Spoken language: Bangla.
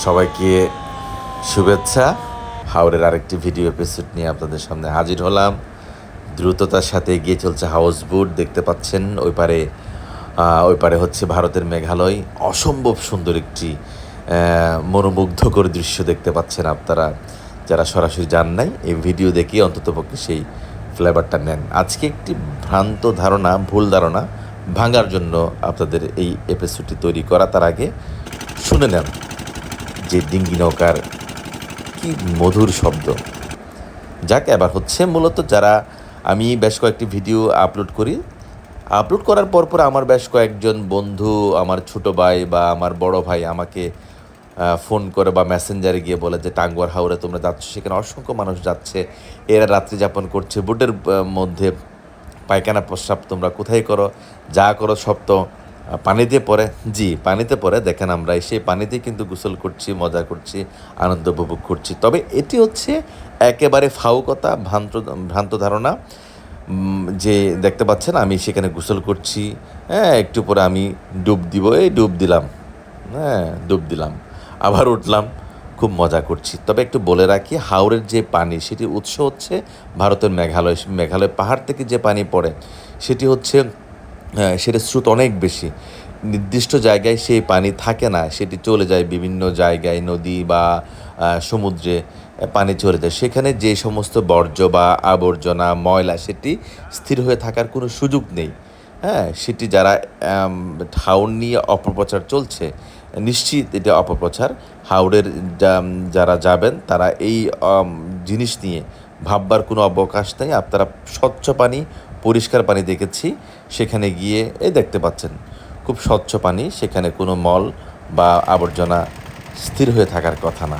সবাইকে শুভেচ্ছা। হাওরের আরেকটি ভিডিও এপিসোড নিয়ে আপনাদের সামনে হাজির হলাম। দ্রুততার সাথে এগিয়ে চলছে হাউস বোট, দেখতে পাচ্ছেন ওই পারে হচ্ছে ভারতের মেঘালয়। অসম্ভব সুন্দর একটি মনোমুগ্ধকর দৃশ্য দেখতে পাচ্ছেন আপনারা যারা সরাসরি যান নাই, এই ভিডিও দেখে অন্ততপক্ষে সেই ফ্লেভারটা নেন। আজকে একটি ভুল ধারণা ভাঙার জন্য আপনাদের এই এপিসোডটি তৈরি করা। তার আগে শুনে নেন যে ডিঙ্গি নৌকার কি মধুর শব্দ। যাক, এবার হচ্ছে মূলত আমি বেশ কয়েকটি ভিডিও আপলোড করার পর আমার বেশ কয়েকজন বন্ধু, আমার ছোট ভাই বা আমার বড় ভাই আমাকে ফোন করে বা মেসেঞ্জারে গিয়ে বলে যে টাঙ্গুয়ার হাওরে তোমরা যাচ্ছ, সেখানে অসংখ্য মানুষ যাচ্ছে, এরা রাত্রি যাপন করছে বোটের মধ্যে। পায়খানা প্রস্রাব তোমরা কোথায় করো, যা করো সব তো পানিতে পড়ে। জি, পানিতে পড়ে। দেখেন, আমরা সেই পানিতে কিন্তু গোসল করছি, মজা করছি, আনন্দ উপভোগ করছি। তবে এটি হচ্ছে একেবারে ফাউ কথা, ভ্রান্ত ধারণা। যে দেখতে পাচ্ছেন আমি সেখানে গোসল করছি, হ্যাঁ, একটু পরে আমি ডুব দিব, ডুব দিলাম, হ্যাঁ ডুব দিলাম, আবার উঠলাম, খুব মজা করছি। তবে একটু বলে রাখি, হাওরের যে পানি সেটির উৎস হচ্ছে ভারতের মেঘালয় পাহাড় থেকে যে পানি পড়ে সেটি হচ্ছে সেটার স্রোত অনেক বেশি। নির্দিষ্ট জায়গায় সেই পানি থাকে না, সেটি চলে যায় বিভিন্ন জায়গায়, নদী বা সমুদ্রে পানি চলে যায়। সেখানে যে সমস্ত বর্জ্য বা আবর্জনা, ময়লা, সেটি স্থির হয়ে থাকার কোনো সুযোগ নেই। হ্যাঁ, সেটি হাওর নিয়ে অপপ্রচার চলছে, নিশ্চিত এটা অপপ্রচার। হাওড়ের যারা যাবেন তারা এই জিনিস নিয়ে ভাববার কোনো অবকাশ নেই। আপনারা স্বচ্ছ পানি, পরিষ্কার পানি দেখেছি, সেখানে গিয়ে দেখতে পাচ্ছেন খুব স্বচ্ছ পানি, সেখানে কোনো মল বা আবর্জনা স্থির হয়ে থাকার কথা না।